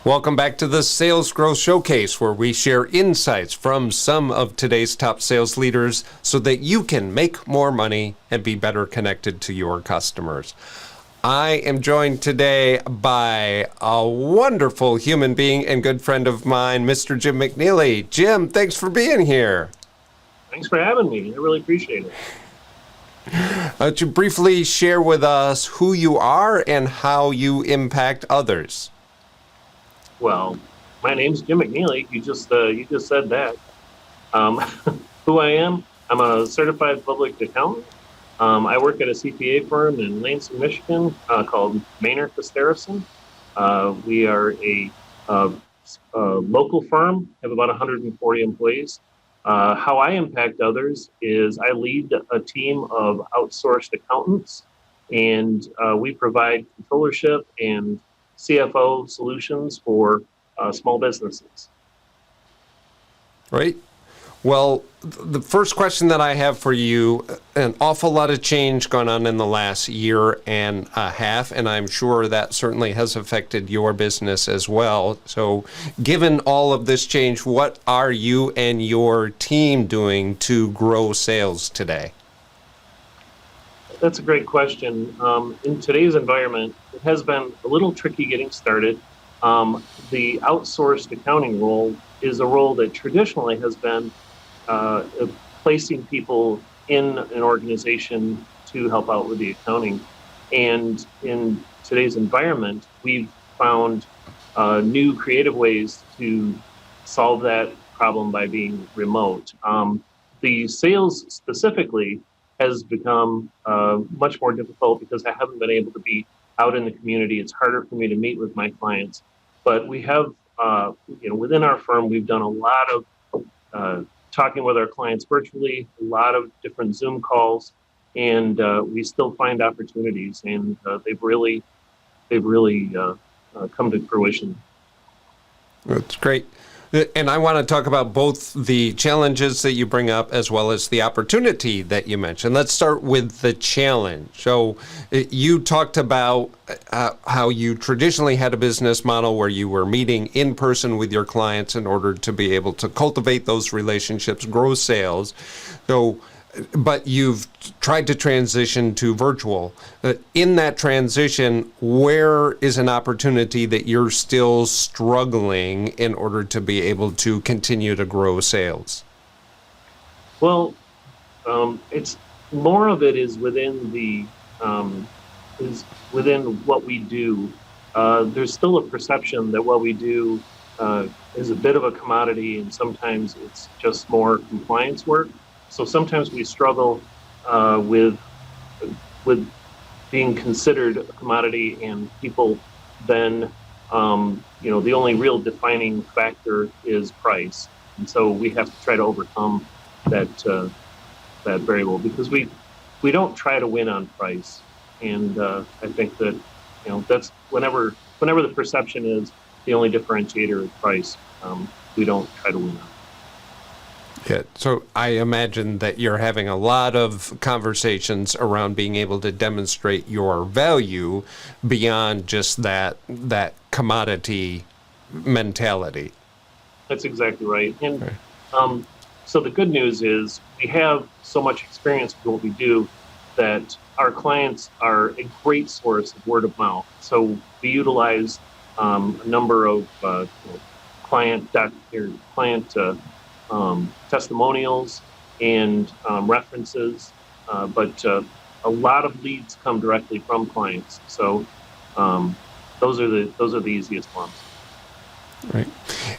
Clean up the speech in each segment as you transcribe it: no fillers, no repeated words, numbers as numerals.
Welcome back to the Sales Growth Showcase, where we share insights from some of today's top sales leaders so that you can make more money and be better connected to your customers. I am joined today by a wonderful human being and good friend of mine, Mr. Jim McNeeley. Jim, thanks for being here. Thanks for having me. I really appreciate it. Would you briefly share with us who you are and how you impact others? Well, my name's Jim McNeeley. You just said that. Who I am? I'm a certified public accountant. I work at a CPA firm in Lansing, Michigan, called Maner Costerisan. We are a local firm, have about 140 employees. How I impact others is I lead a team of outsourced accountants, and we provide controllership and CFO solutions for small businesses. Right. Well, the first question that I have for you, an awful lot of change going on in the last year and a half, and I'm sure that certainly has affected your business as well. So given all of this change, what are you and your team doing to grow sales today? That's a great question. In today's environment, it has been a little tricky getting started. The outsourced accounting role is a role that traditionally has been placing people in an organization to help out with the accounting. And in today's environment, we've found new creative ways to solve that problem by being remote. The sales specifically has become much more difficult because I haven't been able to be out in the community. It's harder for me to meet with my clients. But we have, within our firm, we've done a lot of talking with our clients virtually, a lot of different Zoom calls, and we still find opportunities, and they've really come to fruition. That's great. And I want to talk about both the challenges that you bring up as well as the opportunity that you mentioned. Let's start with the challenge. So you talked about how you traditionally had a business model where you were meeting in person with your clients in order to be able to cultivate those relationships, grow sales. But you've tried to transition to virtual. In that transition, where is an opportunity that you're still struggling in order to be able to continue to grow sales? Well, it's more of it is within what we do. There's still a perception that what we do is a bit of a commodity, and sometimes it's just more compliance work. So sometimes we struggle with being considered a commodity, and people then, the only real defining factor is price. And so we have to try to overcome that variable, because we don't try to win on price. And I think that, that's whenever the perception is the only differentiator is price, we don't try to win on it. Yeah, so I imagine that you're having a lot of conversations around being able to demonstrate your value beyond just that commodity mentality. That's exactly right. And so the good news is we have so much experience with what we do that our clients are a great source of word of mouth. So we utilize a number of client testimonials and references, but a lot of leads come directly from clients. So those are the easiest ones. Right.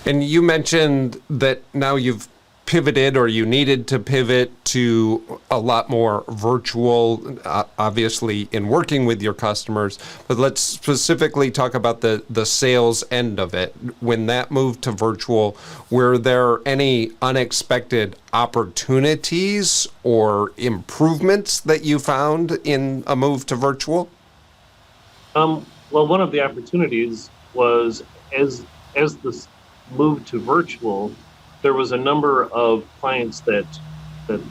And you mentioned that now you've pivoted, or you needed to pivot to a lot more virtual, obviously in working with your customers, but let's specifically talk about the sales end of it. When that moved to virtual, were there any unexpected opportunities or improvements that you found in a move to virtual? Well, one of the opportunities was as this moved to virtual, there was a number of clients that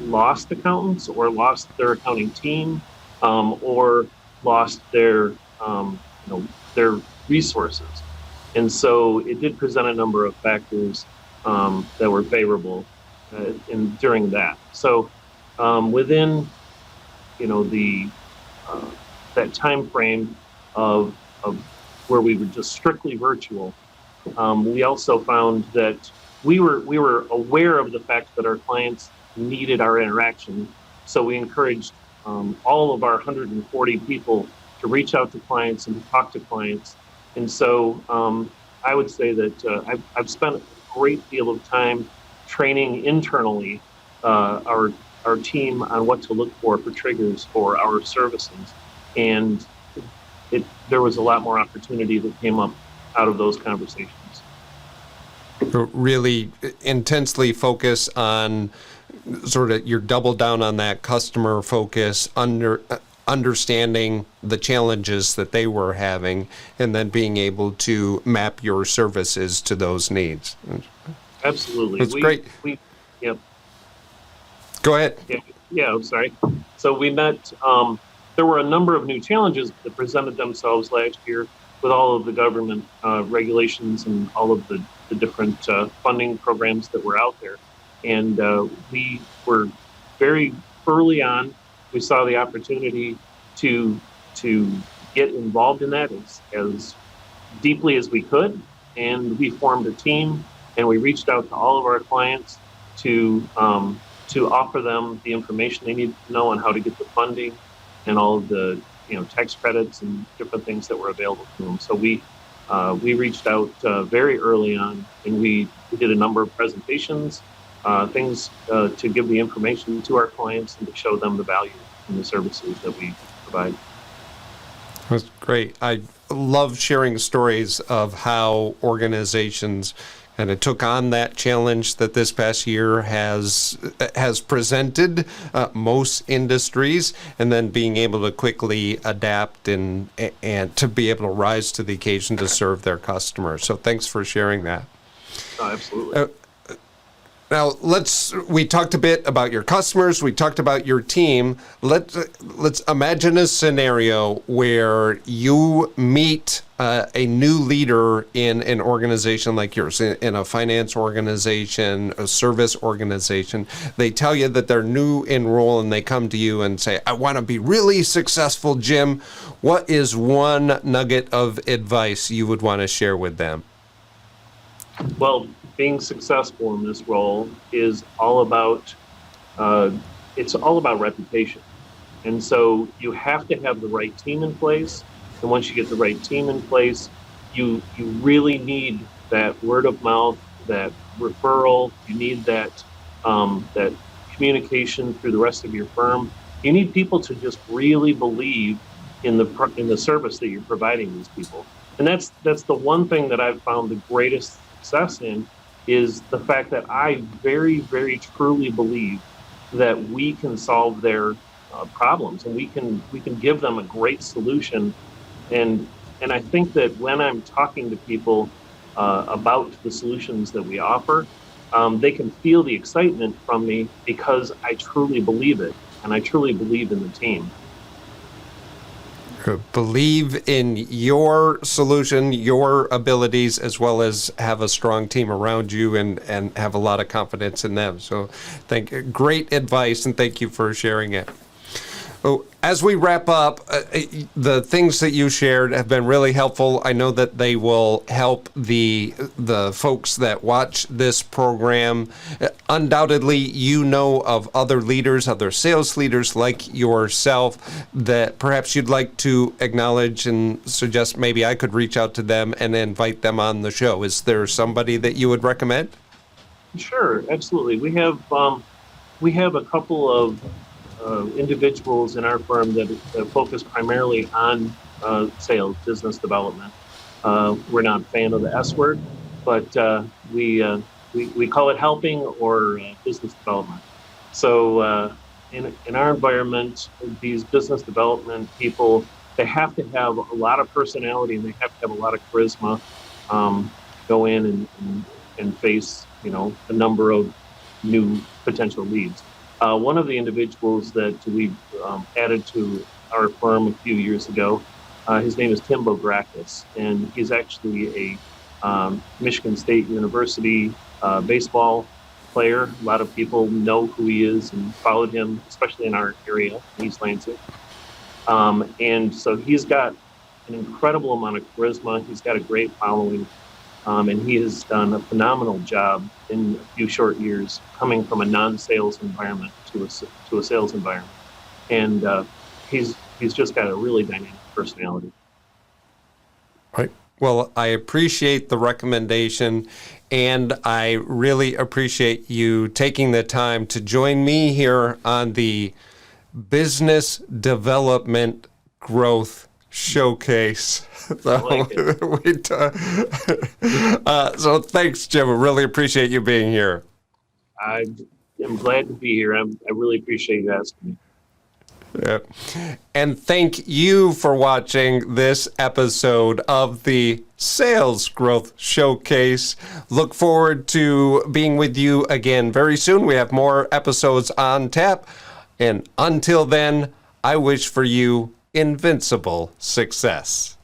lost accountants, or lost their accounting team, or lost their resources. And so it did present a number of factors that were favorable during that. So within, the that time frame of where we were just strictly virtual, we also found that we were aware of the fact that our clients needed our interaction. So we encouraged all of our 140 people to reach out to clients and to talk to clients. And so I would say that I've spent a great deal of time training internally our team on what to look for triggers for our services. And there was a lot more opportunity that came up out of those conversations. Really intensely focus on sort of your double down on that customer focus, understanding the challenges that they were having, and then being able to map your services to those needs. Absolutely. That's great. Yep. Go ahead. Yeah, I'm sorry. So we met, there were a number of new challenges that presented themselves last year with all of the government regulations and all of the different funding programs that were out there. And we were very early on, we saw the opportunity to get involved in that as deeply as we could. And we formed a team and we reached out to all of our clients to offer them the information they needed to know on how to get the funding and all of the tax credits and different things that were available to them. So we reached out very early on, and we did a number of presentations, things to give the information to our clients and to show them the value in the services that we provide. That's great. I love sharing stories of how organizations kind of took on that challenge that this past year has presented most industries, and then being able to quickly adapt and to be able to rise to the occasion to serve their customers. So thanks for sharing that. Oh, absolutely. Now we talked a bit about your customers. We talked about your team. Let's imagine a scenario where you meet a new leader in an organization like yours, in a finance organization, a service organization. They tell you that they're new in role, and they come to you and say, "I want to be really successful, Jim." What is one nugget of advice you would want to share with them? Well, being successful in this role is all about it's all about reputation. And so you have to have the right team in place. And once you get the right team in place, you really need that word of mouth, that referral. You need that that communication through the rest of your firm. You need people to just really believe in the service that you're providing these people. And that's the one thing that I've found the greatest success in, is the fact that I very, very truly believe that we can solve their problems, and we can give them a great solution. And I think that when I'm talking to people about the solutions that we offer, they can feel the excitement from me because I truly believe it, and I truly believe in the team. Believe in your solution, your abilities, as well as have a strong team around you and have a lot of confidence in them. So great advice, and thank you for sharing it. As we wrap up, the things that you shared have been really helpful. I know that they will help the folks that watch this program. Undoubtedly, you know of other leaders, other sales leaders like yourself, that perhaps you'd like to acknowledge and suggest maybe I could reach out to them and invite them on the show. Is there somebody that you would recommend? Sure, absolutely. We have a couple of individuals in our firm that focus primarily on sales, business development. We're not a fan of the S word, but we call it helping or business development. So in our environment, these business development people, they have to have a lot of personality, and they have to have a lot of charisma, go in and face a number of new potential leads. One of the individuals that we added to our firm a few years ago, his name is Tim Bograkis, and he's actually Michigan State University baseball player. A lot of people know who he is and followed him, especially in our area, East Lansing. And so he's got an incredible amount of charisma. He's got a great following. And he has done a phenomenal job in a few short years coming from a non-sales environment to a sales environment. And he's just got a really dynamic personality. Right. Well, I appreciate the recommendation, and I really appreciate you taking the time to join me here on the Business Development Growth Showcase. So, so thanks, Jim. I really appreciate you being here. I am glad to be here. I really appreciate you asking me. Yeah. And thank you for watching this episode of the Sales Growth Showcase. Look forward to being with you again very soon. We have more episodes on tap. And until then, I wish for you invincible success.